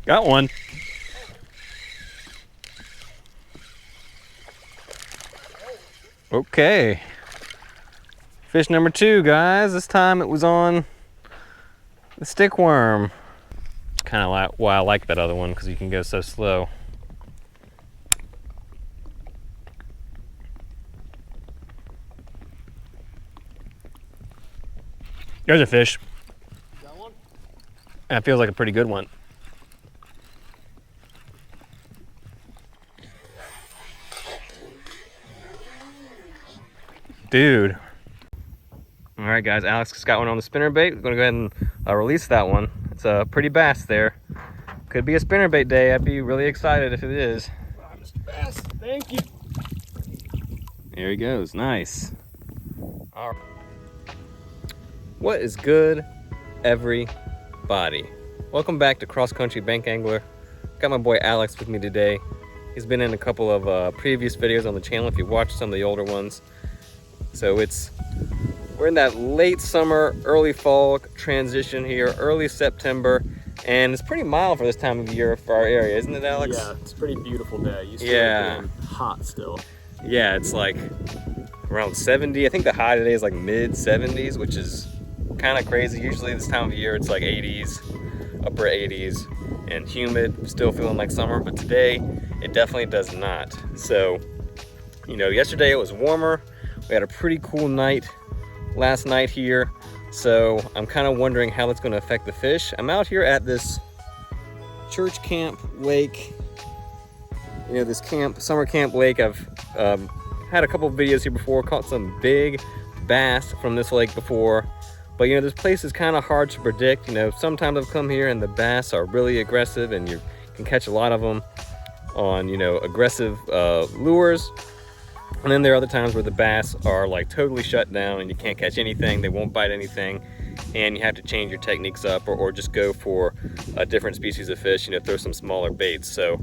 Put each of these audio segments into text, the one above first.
Got one. Okay. Fish number 2, guys. This time it was on the stickworm. Kind of like why I like that other one, because you can go so slow. There's a fish. Got one? That feels like a pretty good one. Dude. All right, guys, Alex has got one on the spinnerbait. We're gonna go ahead and release that one. It's a pretty bass there. Could be a spinnerbait day. I'd be really excited if it is. Mr. Bass, thank you. There he goes, nice. All right. What is good, everybody? Welcome back to Cross Country Bank Angler. Got my boy Alex with me today. He's been in a couple of previous videos on the channel if you watched some of the older ones. So we're in that late summer, early fall transition here, early September, and it's pretty mild for this time of year for our area, isn't it, Alex? Yeah, it's a pretty beautiful day. You see Yeah. it hot still. Yeah, it's like around 70. I think the high today is like mid 70s, which is kind of crazy. Usually this time of year it's like 80s, upper 80s, and humid, still feeling like summer, but today it definitely does not. So, you know, yesterday it was warmer. We had a pretty cool night last night here, so I'm kind of wondering how it's going to affect the fish. I'm out here at this church camp lake, you know, this summer camp lake. I've had a couple of videos here before, caught some big bass from this lake before, but you know, this place is kind of hard to predict. You know, sometimes I've come here and the bass are really aggressive and you can catch a lot of them on, you know, aggressive lures. And then there are other times where the bass are like totally shut down and you can't catch anything, they won't bite anything, and you have to change your techniques up or just go for a different species of fish, you know, throw some smaller baits. So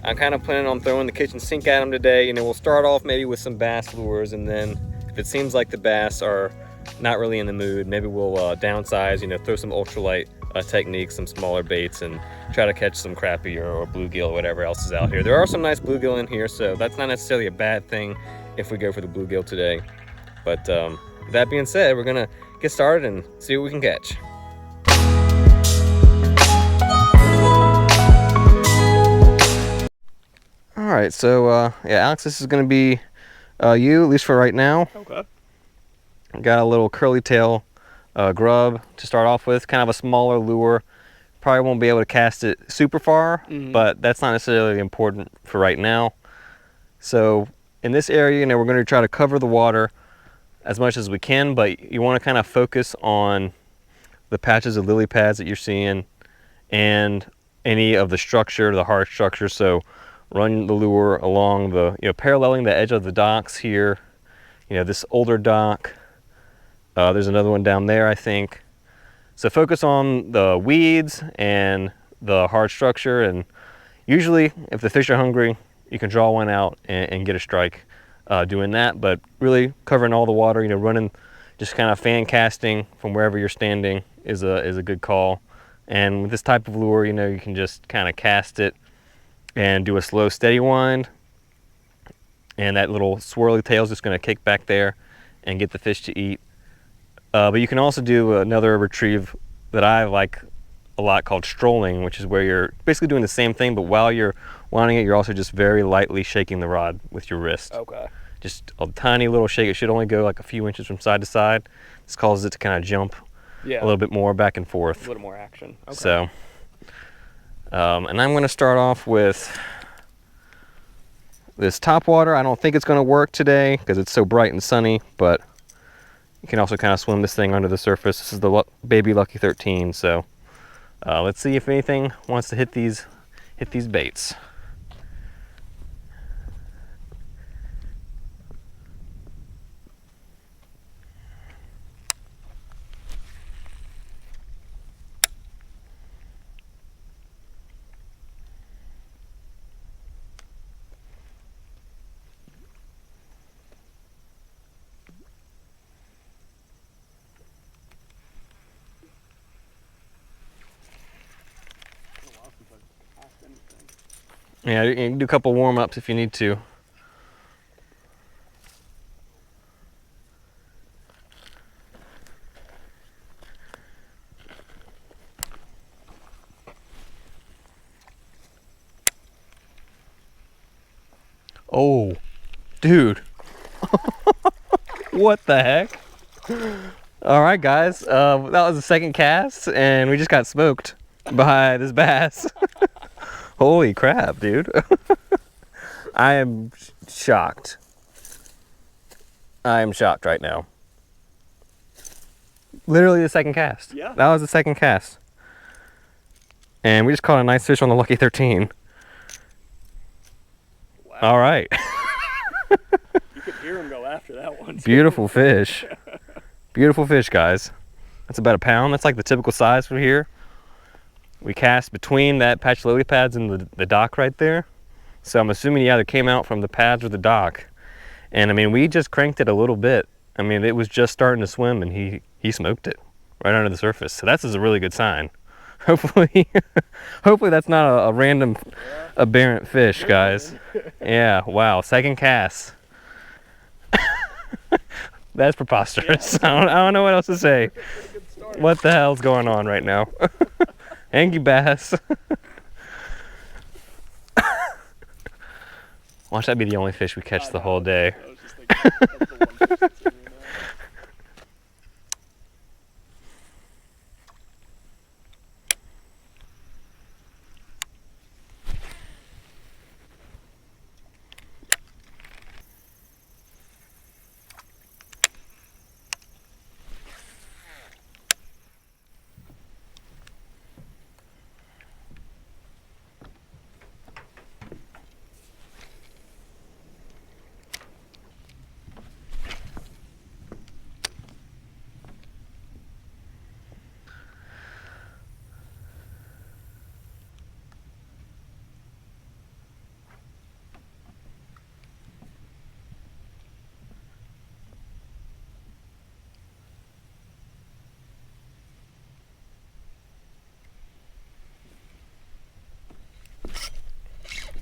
I'm kind of planning on throwing the kitchen sink at them today. You know, we'll start off maybe with some bass lures, and then if it seems like the bass are not really in the mood, maybe we'll downsize, you know, throw some ultralight techniques, some smaller baits, and try to catch some crappie or bluegill or whatever else is out here. There are some nice bluegill in here, so that's not necessarily a bad thing if we go for the bluegill today. But that being said, we're gonna get started and see what we can catch. All right, so yeah, Alex, this is gonna be you, at least for right now. Okay. Got a little curly tail grub to start off with, kind of a smaller lure. Probably won't be able to cast it super far, but that's not necessarily important for right now. So in this area, you know, we're going to try to cover the water as much as we can, but you want to kind of focus on the patches of lily pads that you're seeing and any of the structure, the hard structure. So run the lure along the, you know, paralleling the edge of the docks here. You know, this older dock. There's another one down there, I think. So focus on the weeds and the hard structure, and usually if the fish are hungry, you can draw one out and get a strike doing that. But really covering all the water, you know, running, just kind of fan casting from wherever you're standing is a good call. And with this type of lure, you know, you can just kind of cast it and do a slow, steady wind, and that little swirly tail is just going to kick back there and get the fish to eat. But you can also do another retrieve that I like a lot called strolling, which is where you're basically doing the same thing, but while you're winding it, you're also just very lightly shaking the rod with your wrist. Okay. Just a tiny little shake. It should only go like a few inches from side to side. This causes it to kind of jump a little bit more back and forth. A little more action. Okay. So, and I'm going to start off with this top water. I don't think it's going to work today because it's so bright and sunny, but you can also kind of swim this thing under the surface. This is the baby Lucky 13, so let's see if anything wants to hit these baits. Yeah, you can do a couple warm-ups if you need to. Oh, dude. What the heck? All right, guys. That was the second cast, and we just got smoked by this bass. Holy crap, dude. I am shocked. I am shocked right now. Literally the second cast. Yeah. That was the second cast. And we just caught a nice fish on the Lucky 13. Wow. All right. You could hear him go after that one. Beautiful fish. Beautiful fish, guys. That's about a pound. That's like the typical size for here. We cast between that patch of lily pads and the dock right there. So I'm assuming he either came out from the pads or the dock. And I mean, we just cranked it a little bit. I mean, it was just starting to swim and he smoked it right under the surface. So that's a really good sign. Hopefully, hopefully that's not a random aberrant fish, guys. Yeah, wow, second cast. That's preposterous. I don't know what else to say. What the hell's going on right now? Angie bass. Watch that be the only fish we catch the whole day. I was just thinking, that's the one fish that's in here now.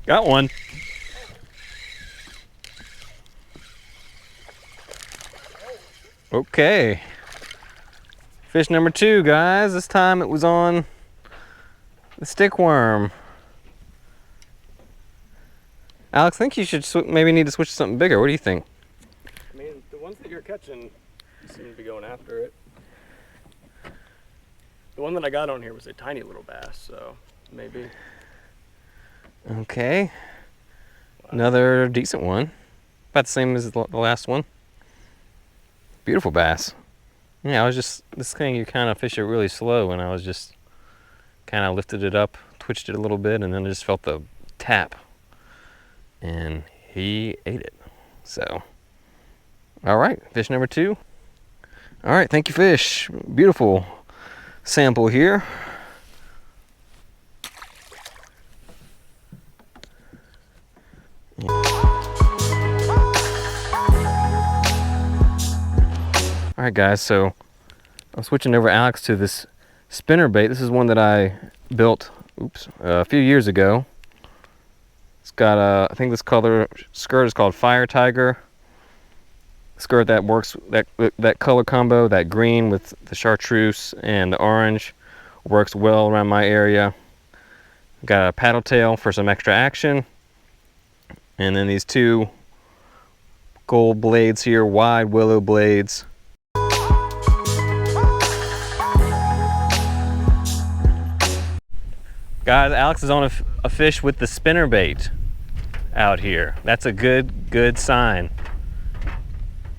Got one. Okay. Fish number 2, guys. This time it was on the stickworm. Alex, I think you should maybe need to switch to something bigger. What do you think? I mean, the ones that you're catching, you seem to be going after it. The one that I got on here was a tiny little bass, so maybe. Okay. Wow. Another decent one. About the same as the last one. Beautiful bass. Yeah, I was just, this thing, you kind of fish it really slow, and I was just kind of lifted it up, twitched it a little bit, and then I just felt the tap. And he ate it. So, all right, fish number 2. All right, thank you, fish. Beautiful sample here. All right, guys, so I'm switching over Alex to this spinner bait. This is one that I built, a few years ago. It's got I think this color skirt is called Fire Tiger. Skirt that works, that color combo, that green with the chartreuse and the orange, works well around my area. Got a paddle tail for some extra action. And then these 2 gold blades here, wide willow blades. Guys, Alex is on a fish with the spinner bait out here. That's a good sign.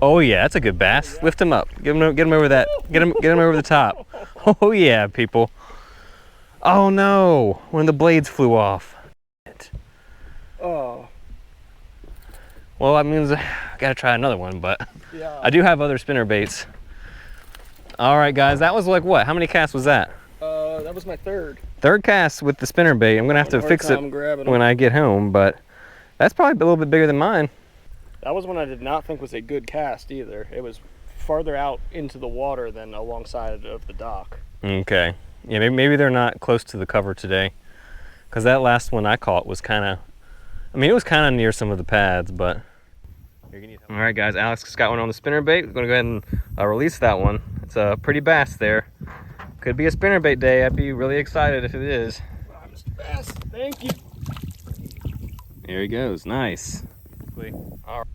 Oh yeah, that's a good bass. Lift him up. Get him over that. Get him over the top. Oh yeah, people. Oh no, one of the blades flew off. Oh. Well, that means I gotta try another one, but Yeah. I do have other spinner baits. All right, guys, that was like what? How many casts was that? That was my third. Third cast with the spinner bait. I'm gonna have to fix it when I get home, but that's probably a little bit bigger than mine. That was one I did not think was a good cast either. It was farther out into the water than alongside of the dock. Okay. Yeah, maybe they're not close to the cover today, because that last one I caught was kind of I mean, it was kind of near some of the pads, but. All right, guys, Alex just got one on the spinnerbait. We're gonna go ahead and release that one. It's a pretty bass there. Could be a spinnerbait day. I'd be really excited if it is. Wow, Mr. Bass, thank you. There he goes, nice. All right.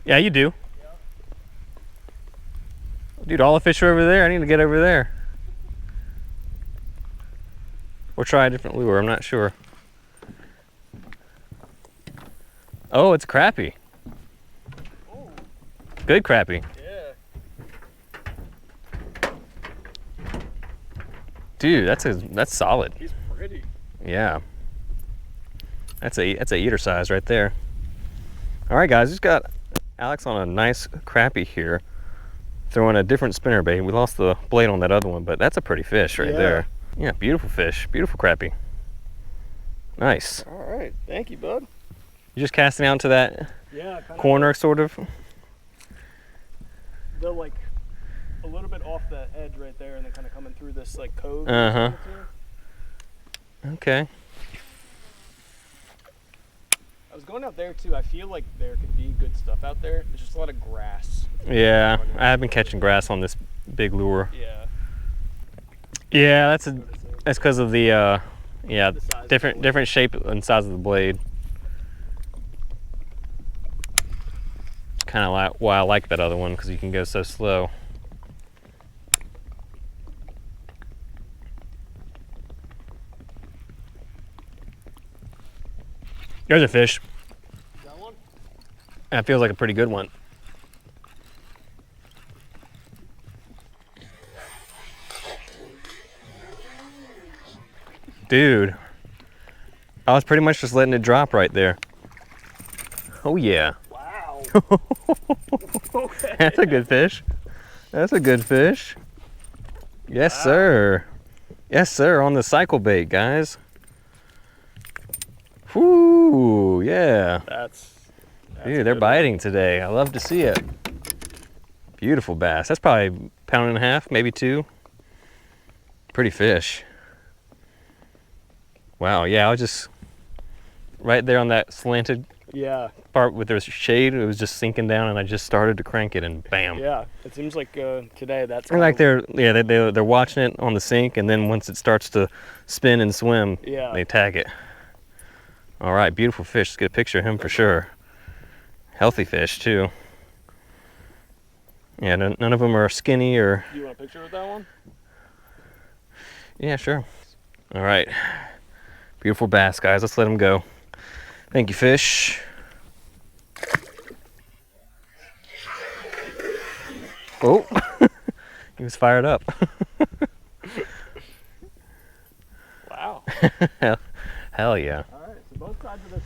Yeah, you do. Yep. Dude, all the fish are over there. I need to get over there. Or try a different lure, I'm not sure. Oh, it's crappie. Ooh. Good crappie. Yeah. Dude, that's solid. He's pretty. Yeah. That's a eater size right there. All right, guys, just got Alex on a nice crappie here. Throwing a different spinnerbait. We lost the blade on that other one, but that's a pretty fish right there. Yeah, beautiful fish, beautiful crappie. Nice. All right, thank you, bud. You're just casting out into that corner, sort of? They're like a little bit off the edge right there and then kind of coming through this like cove. Uh-huh. Okay. I was going out there too. I feel like there could be good stuff out there. There's just a lot of grass. Yeah, I have been catching grass on this big lure. Yeah. Yeah, that's because of the different shape and size of the blade. It's kind of like why I like that other one, because you can go so slow. There's a fish. That one? That feels like a pretty good one. Dude, I was pretty much just letting it drop right there. Oh yeah. Wow. Okay. That's a good fish. That's a good fish. Yes, sir. Yes, sir, on the cycle bait, guys. Whoo, yeah. That's Dude, they're biting today. I love to see it. Beautiful bass. That's probably a pound and a half, maybe 2. Pretty fish. Wow, yeah, I was just right there on that slanted part with the shade. It was just sinking down, and I just started to crank it, and bam. Yeah, it seems like today that's like they're watching it on the sink, and then once it starts to spin and swim, they tag it. All right, beautiful fish. Let's get a picture of him for sure. Healthy fish too. Yeah, none of them are skinny or. Do you want a picture of that one? Yeah, sure. All right. Beautiful bass, guys. Let's let him go. Thank you, fish. Oh, he was fired up. Wow. Hell yeah. All right, so both sides of this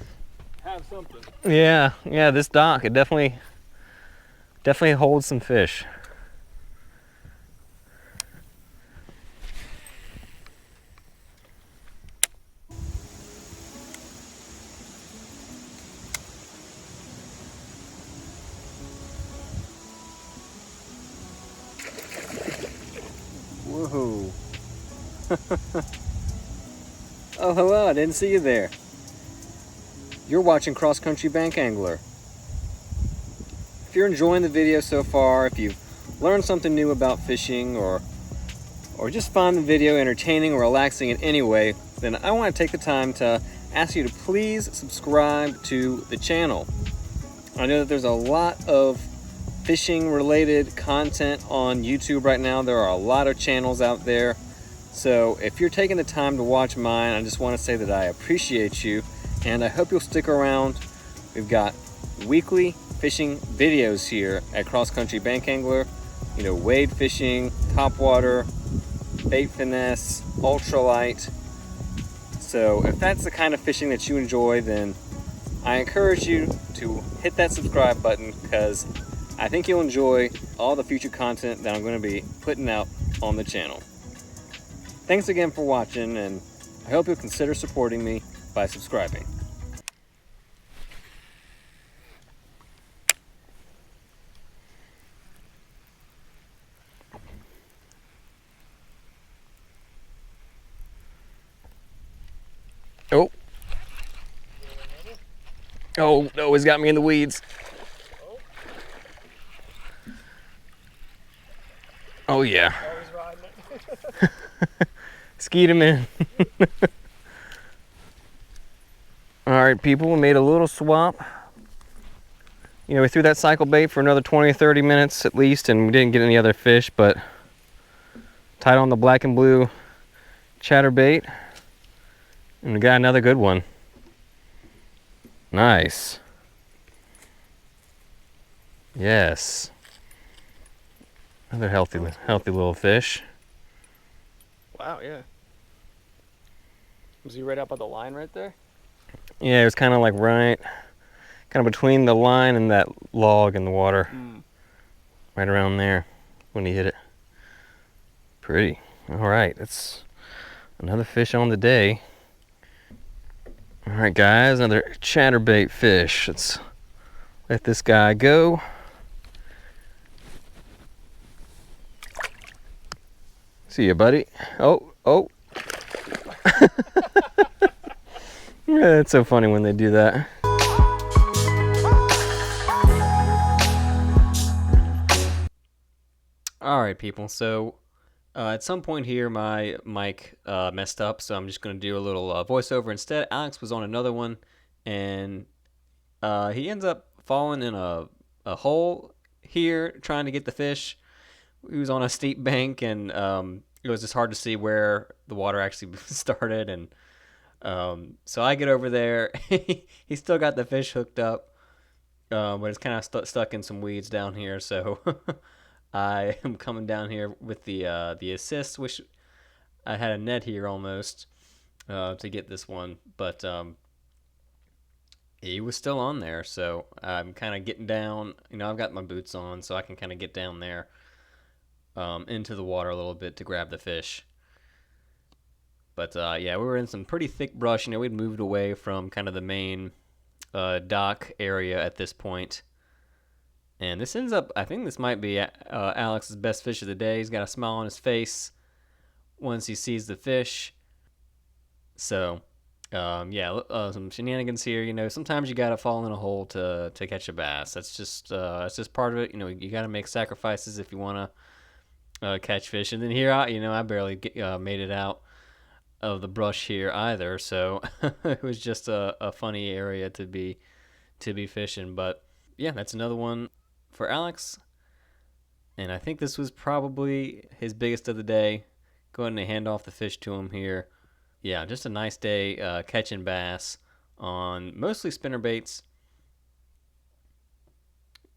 have something. Yeah, this dock, it definitely holds some fish. Woohoo. Oh, hello, I didn't see you there. You're watching Cross Country Bank Angler. If you're enjoying the video so far, if you've learned something new about fishing, or just find the video entertaining or relaxing in any way, then I want to take the time to ask you to please subscribe to the channel. I know that there's a lot of fishing related content on YouTube right now. There are a lot of channels out there. So if you're taking the time to watch mine, I just want to say that I appreciate you, and I hope you'll stick around. We've got weekly fishing videos here at Cross Country Bank Angler. You know, wade fishing, topwater, bait finesse, ultralight. So if that's the kind of fishing that you enjoy, then I encourage you to hit that subscribe button, because I think you'll enjoy all the future content that I'm going to be putting out on the channel. Thanks again for watching, and I hope you'll consider supporting me by subscribing. Oh. Oh, no, he's got me in the weeds. Oh, yeah. Always riding it. Skeet him in. All right, people, we made a little swap. You know, we threw that cycle bait for another 20 or 30 minutes at least, and we didn't get any other fish, but tied on the black and blue chatterbait, and we got another good one. Nice. Yes. Another healthy little fish. Wow, yeah. Was he right up on the line right there? Yeah, it was kind of like kind of between the line and that log in the water. Right around there when he hit it. Pretty. All right, that's another fish on the day. All right, guys, another chatterbait fish. Let's let this guy go. See you, buddy. Oh. Yeah, it's so funny when they do that. All right, people. So at some point here, my mic messed up, so I'm just going to do a little voiceover instead. Alex was on another one, and he ends up falling in a hole here trying to get the fish. He was on a steep bank, and it was just hard to see where the water actually started. And so I get over there. He still got the fish hooked up, but it's kind of stuck in some weeds down here. So I am coming down here with the assist. Wish I had a net here almost to get this one, but he was still on there. So I'm kind of getting down. You know, I've got my boots on, so I can kind of get down there into the water a little bit to grab the fish. But yeah, we were in some pretty thick brush. You know, we'd moved away from kind of the main dock area at this point. And this ends up, I think this might be Alex's best fish of the day. He's got a smile on his face once he sees the fish. So, yeah, some shenanigans here. You know, sometimes you gotta fall in a hole to catch a bass. That's just part of it. You know, you gotta make sacrifices if you wanna catch fish. And then here, I barely made it out of the brush here either. So it was just a funny area to be fishing. But yeah, that's another one for Alex, and I think this was probably his biggest of the day. Go ahead and hand off the fish to him here. Yeah, just a nice day catching bass on mostly spinner baits,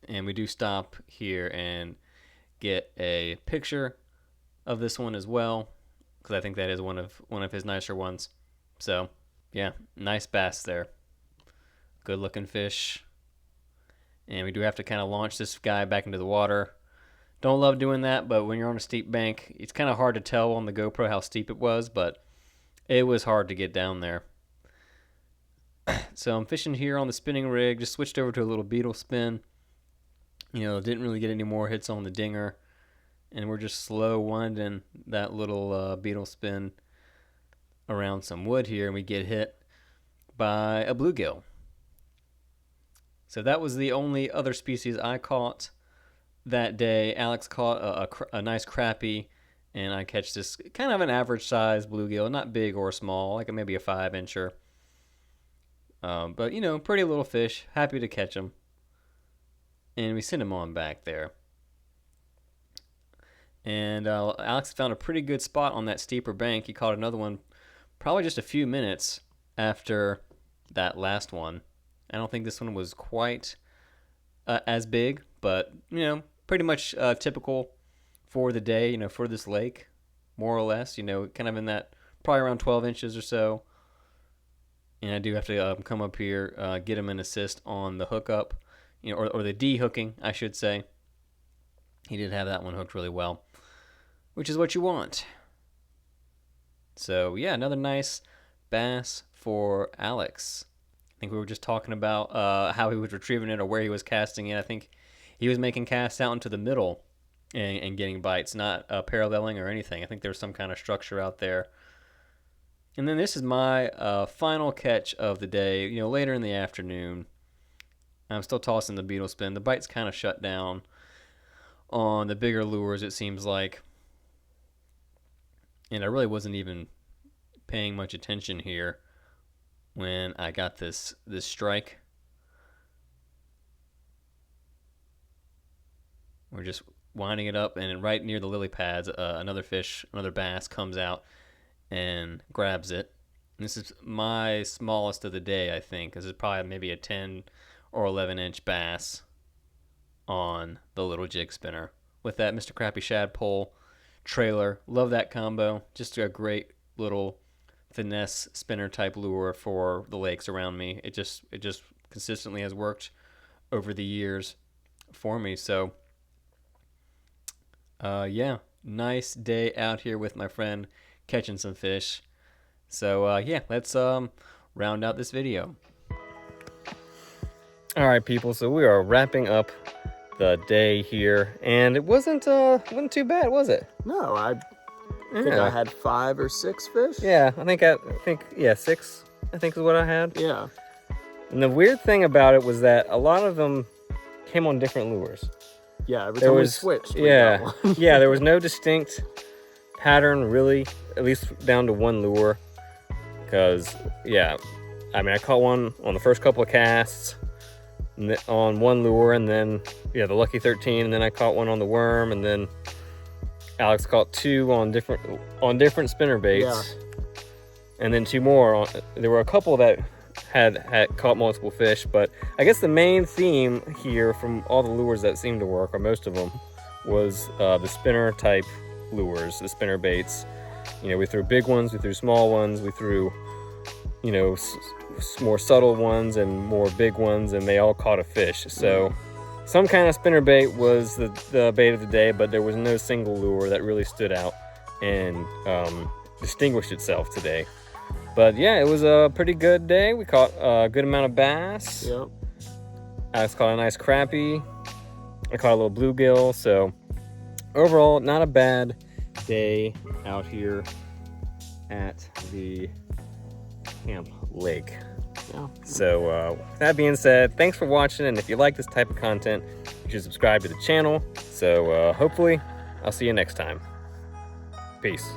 and we do stop here and get a picture of this one as well, because I think that is one of his nicer ones. So yeah, nice bass there, good looking fish. And we do have to kind of launch this guy back into the water. Don't love doing that, but when you're on a steep bank, it's kind of hard to tell on the GoPro how steep it was, but it was hard to get down there. So I'm fishing here on the spinning rig, just switched over to a little beetle spin. You know, didn't really get any more hits on the dinger, and we're just slow winding that little beetle spin around some wood here, and we get hit by a bluegill. So that was the only other species I caught that day. Alex caught a nice crappie, and I catch this kind of an average size bluegill, not big or small, like maybe a 5-incher. But, you know, pretty little fish. Happy to catch him. And we sent him on back there. And Alex found a pretty good spot on that steeper bank. He caught another one probably just a few minutes after that last one. I don't think this one was quite as big, but, you know, pretty much typical for the day, you know, for this lake, more or less, you know, kind of in that probably around 12 inches or so. And I do have to come up here, get him an assist on the hookup, you know, or the de-hooking, I should say. He did have that one hooked really well, which is what you want. So, yeah, another nice bass for Alex. I think we were just talking about how he was retrieving it or where he was casting it. I think he was making casts out into the middle and getting bites, not paralleling or anything. I think there was some kind of structure out there And then this is my final catch of the day. You know, later in the afternoon, I'm still tossing the beetle spin. The bite's kind of shut down on the bigger lures, it seems like. And I really wasn't even paying much attention here when I got this strike. We're just winding it up, and right near the lily pads, another fish, another bass comes out and grabs it. And this is my smallest of the day, I think. This is probably maybe a 10 or 11-inch bass on the little jig spinner. With that Mr. Crappie shad pole trailer, love that combo. Just a great little finesse spinner type lure for the lakes around me. It just consistently has worked over the years for me. So yeah, nice day out here with my friend catching some fish. So yeah, let's round out this video. All right, people, so we are wrapping up the day here, and it wasn't too bad, was it? No, I think I had 5 or 6 fish. Yeah, I think 6, I think is what I had. Yeah. And the weird thing about it was that a lot of them came on different lures. Yeah, every time we switched, we yeah, got one. yeah, there was no distinct pattern really, at least down to one lure. Because yeah, I mean, I caught one on the first couple of casts on one lure, and then the Lucky 13, and then I caught one on the worm, and then Alex caught 2 on different spinner baits, and then 2 more. There were a couple that had caught multiple fish, but I guess the main theme here from all the lures that seemed to work, or most of them, was the spinner type lures, the spinner baits. You know, we threw big ones, we threw small ones, we threw, you know, more subtle ones and more big ones, and they all caught a fish. So some kind of spinner bait was the bait of the day, but there was no single lure that really stood out and distinguished itself today. But yeah, it was a pretty good day. We caught a good amount of bass. Yep. Alex caught a nice crappie. I caught a little bluegill. So overall, not a bad day out here at the Camp Lake. Yeah. So with that being said, thanks for watching, and if you like this type of content, you should subscribe to the channel. So hopefully I'll see you next time. Peace.